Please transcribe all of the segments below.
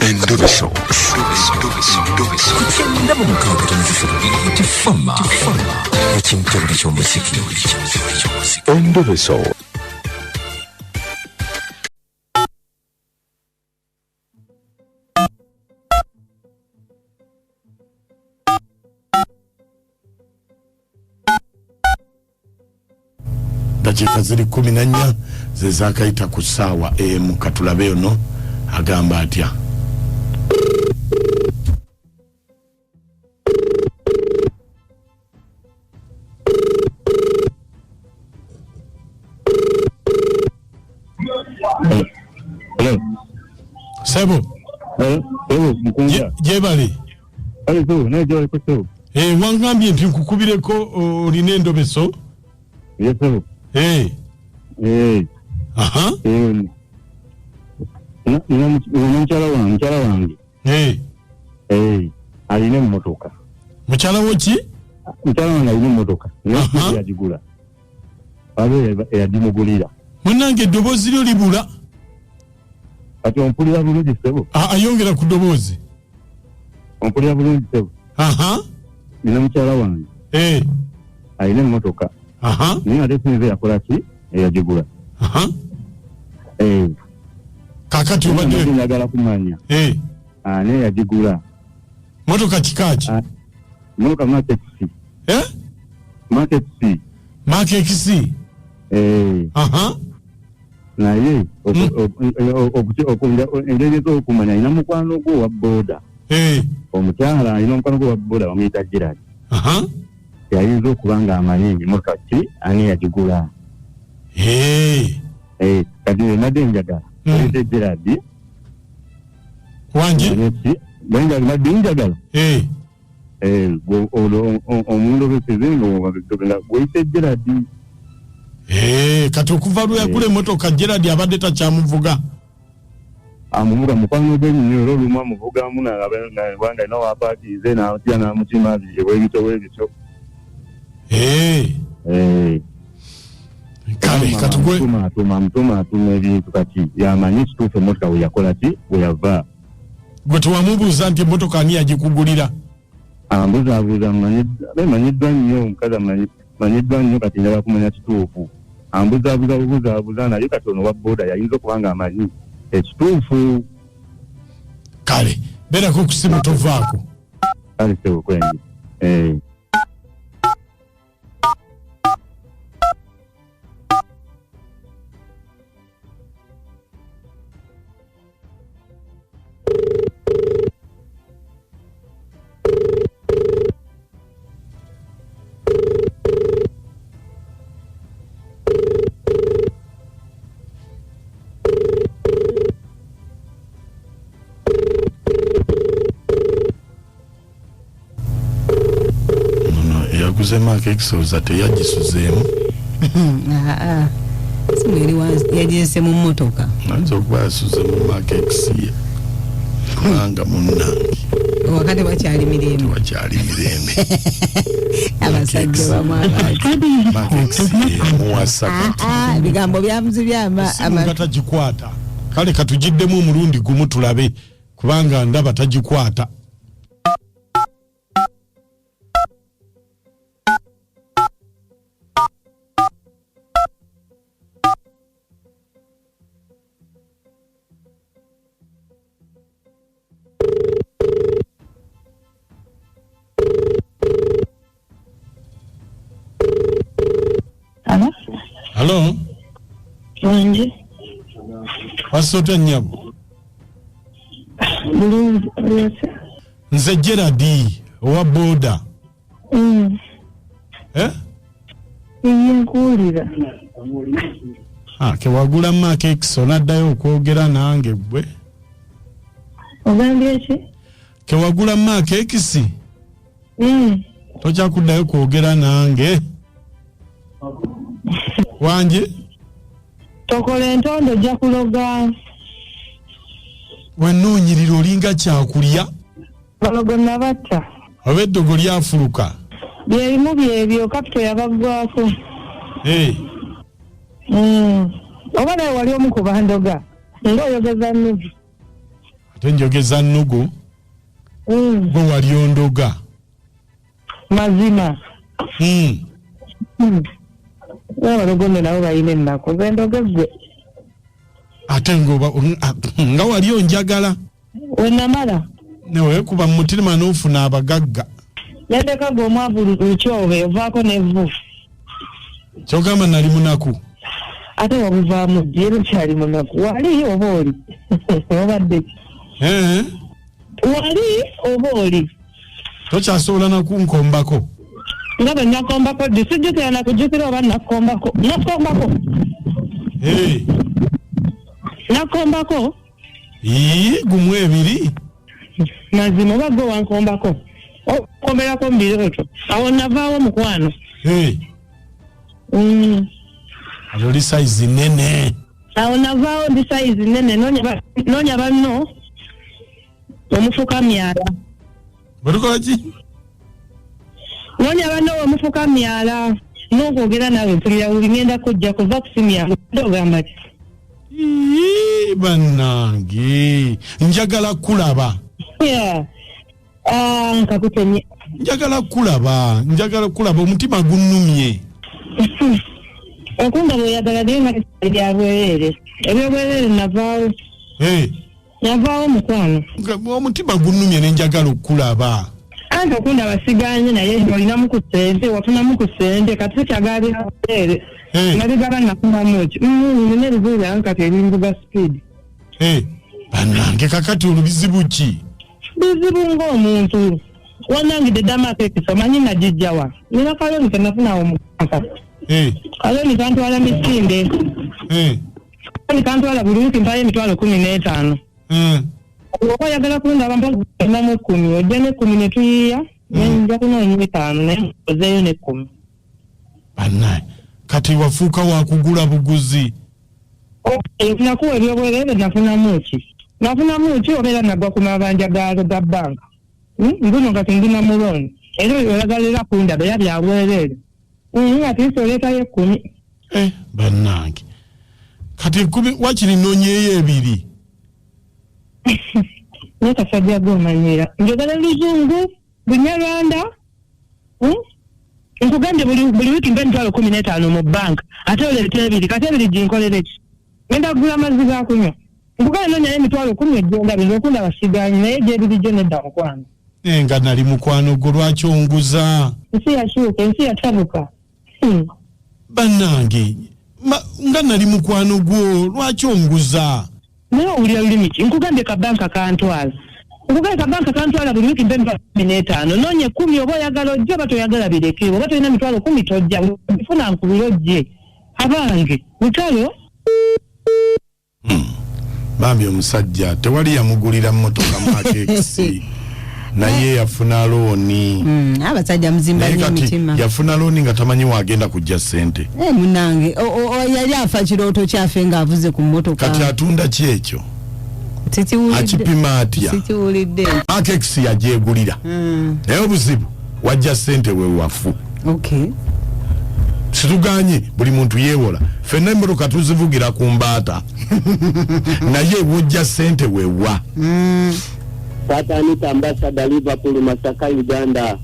Endobeso. Kugenda mu mukaaga tifama ekintu eky'omuziki. Endobeso. Dakika ziri 14 ze zaakayita ku ssaawa emu katulabe ono agamba atya. Hello. Sebo. Hello, mkunga. Jebali. Hello, najo ko. Wangambye nti nkukubireko olina Endobeso. Yes, sir. Aha. Mchala wangu. Alina mmotoka. Mchala woki? Mchala wangu alina mmotoka. Yajigula. Alo yadimugulira. Munange dobozi lyo libula. Ati ompulira bulungi sebo. Ayongera ku dobozi. Ompulira bulungi sebo. Aha. Nina mchala wangu. Alina mmotoka. Aha. Ni ate sinze yakola ki yajigula. Aha. Kakati obadde njagala kumanya. Ne yajigula. Motoka kikaaki. Motoka Market C. Market C. Market C. Aha. Naye engejezo okumanya ina mukwano gwo wa boda. Omukyala ina mukwano gwo wa boda bamuyita Gerard. Aha. Yayinza okubanga amanyi motoka ki ani yajigula. Kati nadde njagala. Ete Gerard. Wanji? Nadde njagala. Omundo besezengo wabitogenda gwite Gerard. Kati okuva lwe yagula emmotoka Gerard abadde takyamuvuga. Amuvuga mukwano gwe nnyo lumu amuvuga muna wanga ino wapaatize n'atya n'amutima ebyo. Kale katugwe atuma ebintu kati yamanyi kituufu emmotoka we yakola ki we yava. Gwe tewamubuuza nti emmotoka ani yagikugulira? Ambuzaabuuza manyiddwa nnyo omukazi manyiddwa nnyo kati njagala kumanya kituufu. Ambuzaabuuza naye kati ono wa booda yayinza okuba nga amanyi ekituufu. Kale beerako okusimu tovaako. Kale sebo kwenye. Mark Exos ate yagisuzeemu. Simweri yagise mu mmotoka. Nanzo kwa suze mu Mark Ex. Kubanga munnange. Wakati wakyali mirembe. Abasajja bamwala. Mark Ex muwasa. Bigambo byamuzi byama amata gikwata. Kale katujiddemu omulundi gumu tulabe kubanga ndaba tagikwata. Hello? Wanji? Wasota nyabo? Nze Gerard owa boda. Nkulira. Ke wagula Mark Ex onaddayo okwogera nange gwe. Ogambye ki? Ke wagula Mark Ex? Tokyakuddayo kwogera nange. Wanje? Tokola entondo ojja kuloga. Wenoonyirira olinga kyakulya. Balogo nabatta. Obeddogo lyafuluka. Byerimu byebyo kapito yabaggwako. Oba nawe wali omu ku bandoga ng'oyogeza nnugu. tenjogeza nnugu gwe wali ondoga mazima abalogonde nabo balina ennaku zendogegwe ate nga wali onjagala wenamala newekuba mu mutima n'ofuna abagagga yandekaga omwavu lukyobe ovaako nevu kyogamba nali munaku ate wabuvaamu ddi era kyali munaku wali oba oli obadde wali oba oli tokyasobola nakunkombako nga bwe nakombako ddi sijjukira nakujjukira oba nakombako nakombako gumu ebiri mazima oba gwe wankombako okomberako mubirooto awo navaawo mukwano ate oli saizi nene awo navaawo ndi saizi nene noonya banno omufuka myala bwetukola ki noonya banno omufuka myala n'okwogera nawe mpulira buli ngenda kujja kuva kusimyala ogamba ki bannange njagala kulaba nkakutemye njagala kulaba omutima gunnumye okunda bweyagala naye nga ebyabwereere ebyobwereere navaawo mukwano omutima gunnumye nenjagala okulaba anti okunda basiganye naye olinamu ku ssente wafunamu ku ssente kati sikyagabira bwereere nabigaba nafunamu ki nina ebizibu byange kati ebimbuga speed bannange kakati olubizibu ki bizibu ng'omuntu wanangidde damakekisa omanyi nagijjawa nina kaloni kenafunawo mukaka kaloni kantwala misinde kaloni kantwala buli wiiki mpayo emitwalo 15 oba oyagala kundaba mpamu 10 ojja ne10 ne tuyiya nenja kunoonya 5 naye ozeeyo ne10 bannaye kati wafuuka wakugula buguzi nakuwa ebyobwereere nafunamu ki obeera nagwa ku mabanja ga bbanka mbuno kati ndina muloni era olagalira kundaba era byabwereere ati isoleetayo 10 bannange kati 10 wakiri noonyeeyo ebiri naye kasajja gomanyira njogala luzungu bunyarwanda nkugambye buli wiiki mba emitwalo 15 mu bbanka ate oleeta ebiri kati ebiri ginkolere ki ngenda kugula amazzi gakunywa nkugale noonyayo emitwalo 10 ejjendabiri okunda basiganyi naye gyebiri gyo nedda mukwano nga nali mukwano gwo lwaki onguza ensi yakyuka ensi yatabuka bannange nga nali mukwano gwo lwaki onguza naye owulira lulimi ki nkugambye kabanka kantwala buli wiiki mba emitwalo 15 noonye 10 oba oyagala ojje oba toyagala bireke oba tolina emitwalo 10 tojja bifuna nkubira ojje abange lutalo bambi omusajja tewali yamugulira mmotoka makekisi naye yafuna looni abasajja muzimba n'emitima yafuna looni nga tamanyi wagenda kujja ssente munange yali afa kirooto kyafe ng'avuze ku mmotoka kati atunda ki ekyo akipima atya sikiwulidde makekisi yagyegulira naye obuzibu wajja ssente wewafu situganye buli muntu yeewola ffenna emmotoka tuzivugira ku mbaata naye wojja ssente wewa Satanita ambassador Liverpool Masaka Uganda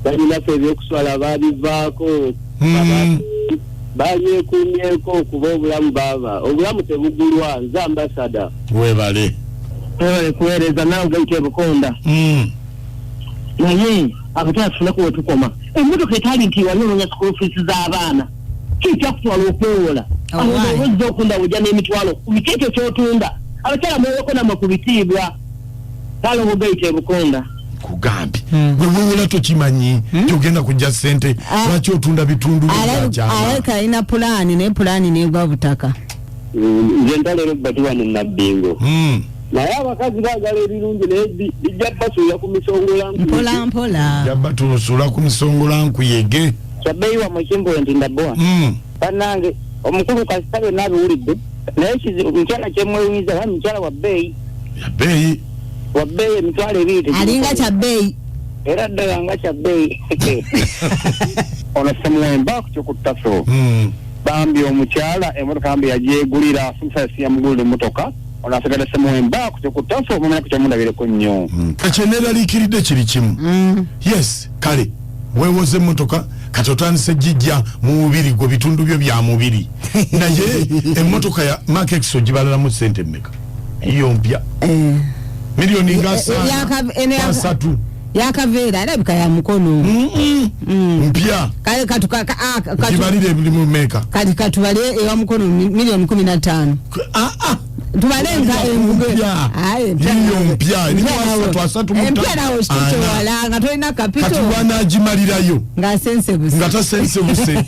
balinafe ebyokuswala babivaako balyekumyeko okuba obulamu baba obulamu tebugulwa nze ambassador webale kuweereza nawe gaite bukonda naye abatala tufunako wetukoma emmotoka etali nti wali onoonya school fees z'abaana kikyakutwala okwewola ozza okunda wojja n'emitwalo kikekyo kyotunda abakyala mweweko namwe ku bitiibwa kale obugaite bukonda kugambye wewewola tokimanyi kyogenda kujja ssente lwaki otunda bitundu aleka alina pulaani naye pulaani negwa butaka nze ntalero batuwano nabbingo naye abakazi baagala ebirungi naye bijja basuula ku misongola mpola jabba tulusula ku misongola nkuyege kyabbeeyi wa mukimbo nti ndabowa bannange omukulu kasita byonna abiwulidde naye mukyala kyemwewunyiza wa mukyala wa bbeeyi emitwalo 2 alinga kyabbeeyi era ddala nga kyabbeeyi ono semuwemba kukyokutaso bambi omukyala emotoka mbi yagyegulira afumusasi yamugulira emmotoka onasigala semuemba kutekutafa omumena kukyamundabireko nnyo kakyenera liikiridde kiri kimu yes kale weewoze emmotoka kati otandise jijja mu mubiri gwe bitundu byo bya mubiri naye emmotoka ya Mark X ogibalalamu ssente mmeka iyo mpya milioni nga 3 yakaveera alabika ya mukono mpya kale kibalire mu meka kati katubale ewa mukono milioni 15 tubalenga mpya iyo mpya ni asatu mpya nawo kito wala nga tolina kapito kati wana agimalirayo nga sense buse ngata sense buse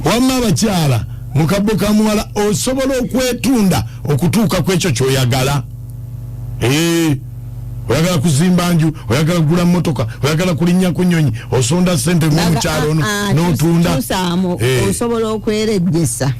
wamma abakyala mukabbo ka muwala osobola okwetunda okutuuka kwekyo kyoyagala oyagala kuzimba nju oyagala kugula mmotoka oyagala kulinnya ku nnyonyi osonda ssente ng'omukyalo ono n'otunda osobola okwerejjesa